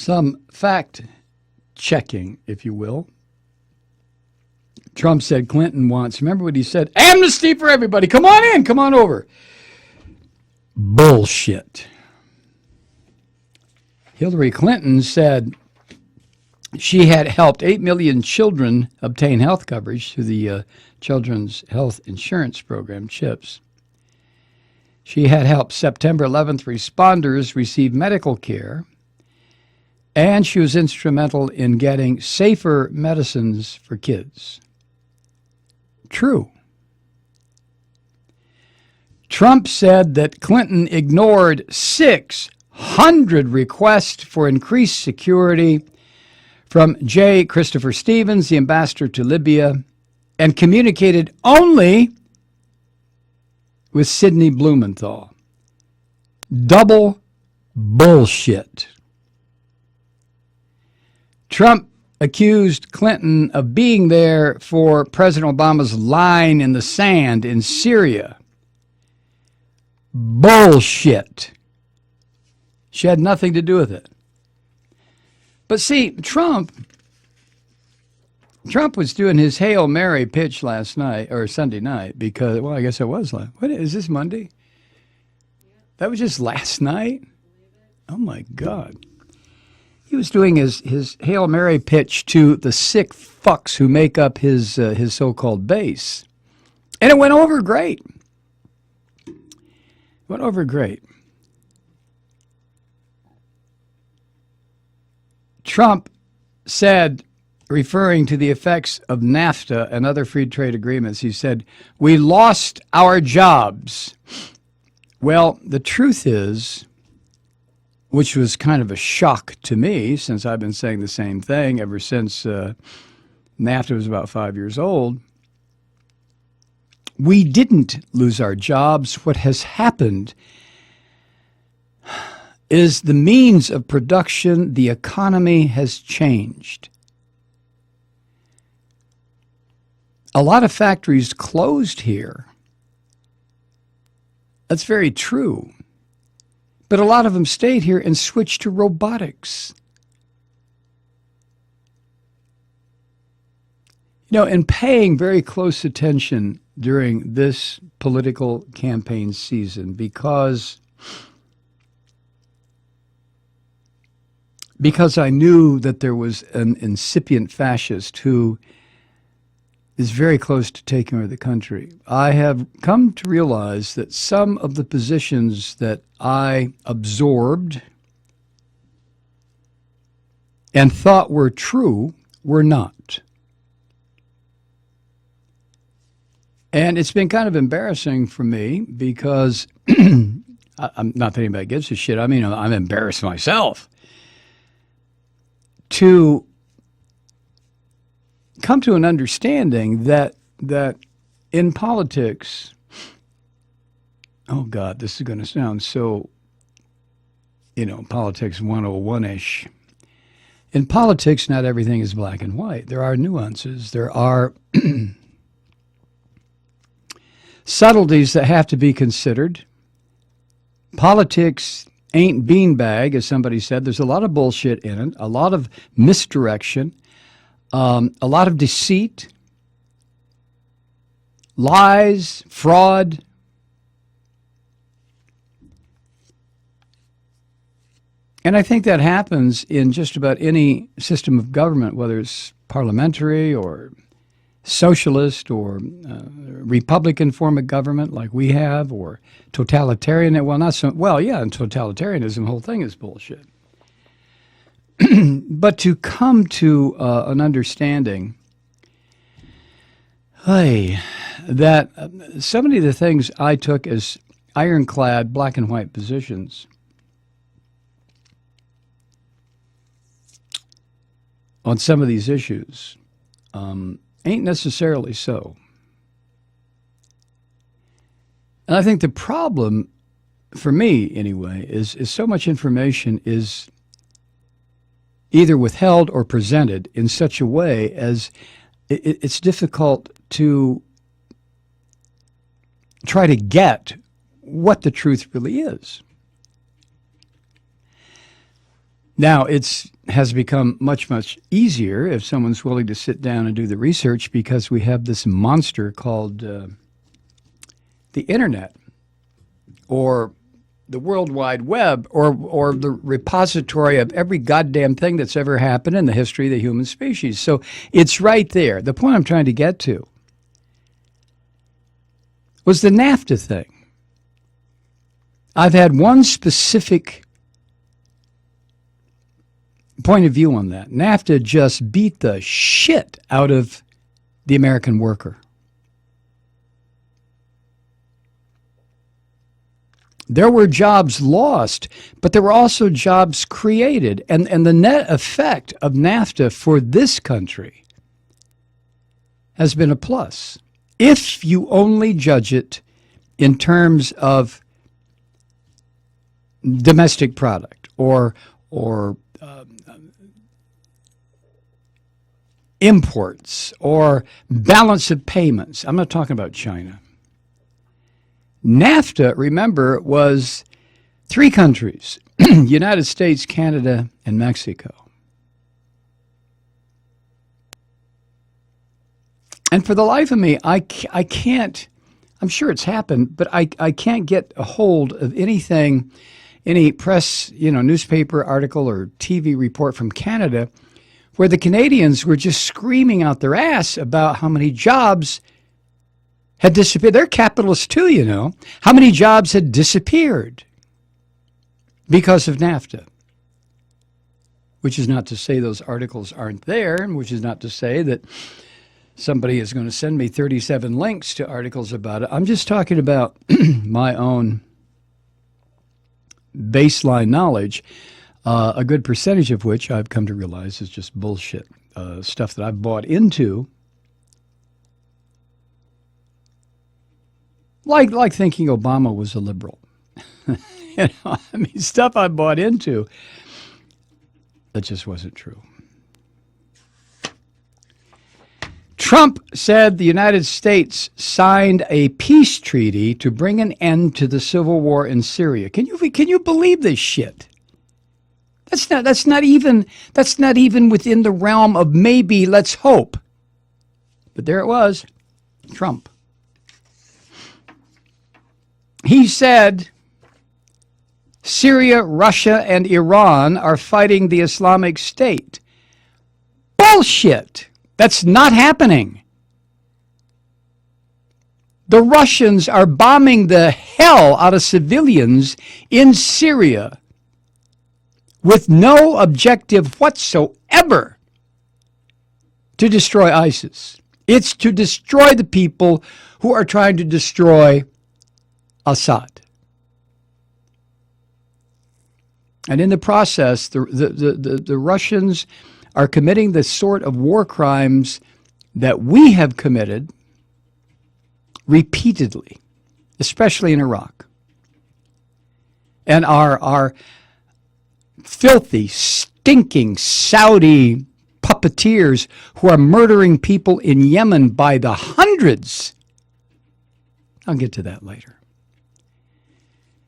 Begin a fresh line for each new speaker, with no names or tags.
some fact checking, if you will. Trump said Clinton wants, remember what he said? Amnesty for everybody. Come on in. Come on over. Bullshit. Hillary Clinton said she had helped 8 million children obtain health coverage through the Children's Health Insurance Program, CHIPS. She had helped September 11th responders receive medical care, and she was instrumental in getting safer medicines for kids. True. Trump said that Clinton ignored 600 requests for increased security from J. Christopher Stevens, the ambassador to Libya, and communicated only with Sidney Blumenthal. Double bullshit. Trump accused Clinton of being there for President Obama's line in the sand in Syria. Bullshit. She had nothing to do with it. But see, Trump was doing his Hail Mary pitch last night, or Sunday night, because, well, I guess it was last. What is this, Monday? That was just last night? Oh, my God. He was doing his Hail Mary pitch to the sick fucks who make up his so-called base. And it went over great. Went over great. Trump said, referring to the effects of NAFTA and other free trade agreements, he said, "We lost our jobs." Well, the truth is, which was kind of a shock to me, since I've been saying the same thing ever since NAFTA was about 5 years old, we didn't lose our jobs. What has happened is the means of production, the economy has changed. A lot of factories closed here. That's very true. But a lot of them stayed here and switched to robotics. You know, and paying very close attention during this political campaign season because I knew that there was an incipient fascist who is very close to taking over the country. I have come to realize that some of the positions that I absorbed and thought were true were not. And it's been kind of embarrassing for me because, I'm not that anybody gives a shit, I mean, I'm embarrassed myself to come to an understanding that in politics, oh God, this is going to sound so, politics 101-ish. In politics, not everything is black and white. There are nuances. There are subtleties that have to be considered. Politics ain't beanbag, as somebody said. There's a lot of bullshit in it, a lot of misdirection, a lot of deceit, lies, fraud. And I think that happens in just about any system of government, whether it's parliamentary or socialist or Republican form of government like we have, or totalitarian. Well, not so. Well, yeah, in totalitarianism, the whole thing is bullshit. But to come to an understanding, that so many of the things I took as ironclad black and white positions on some of these issues ain't necessarily so. And I think the problem, for me anyway, is so much information is either withheld or presented in such a way as it's difficult to try to get what the truth really is. Now, it has become much, much easier if someone's willing to sit down and do the research because we have this monster called the Internet or the World Wide Web or the repository of every goddamn thing that's ever happened in the history of the human species. So it's right there. The point I'm trying to get to was the NAFTA thing. I've had one specific point of view on that. NAFTA just beat the shit out of the American worker. There were jobs lost, but there were also jobs created. And the net effect of NAFTA for this country has been a plus. If you only judge it in terms of domestic product or imports or balance of payments. I'm not talking about China. NAFTA, remember, was 3 countries, United States, Canada, and Mexico. And for the life of me, I can't, I'm sure it's happened, but I can't get a hold of anything, any press, newspaper article or TV report from Canada where the Canadians were just screaming out their ass about how many jobs had disappeared. They're capitalists too, How many jobs had disappeared because of NAFTA? Which is not to say those articles aren't there, and which is not to say that somebody is going to send me 37 links to articles about it. I'm just talking about my own baseline knowledge, a good percentage of which I've come to realize is just bullshit, stuff that I've bought into, like thinking Obama was a liberal. Stuff I bought into that just wasn't true. Trump said the United States signed a peace treaty to bring an end to the civil war in Syria. Can you believe this shit? That's not even within the realm of maybe, let's hope. But there it was, Trump. He said Syria, Russia, and Iran are fighting the Islamic State. Bullshit. That's not happening. The Russians are bombing the hell out of civilians in Syria with no objective whatsoever to destroy ISIS. It's to destroy the people who are trying to destroy Assad. And in the process, the Russians are committing the sort of war crimes that we have committed repeatedly, especially in Iraq. And our filthy, stinking Saudi puppeteers who are murdering people in Yemen by the hundreds. I'll get to that later.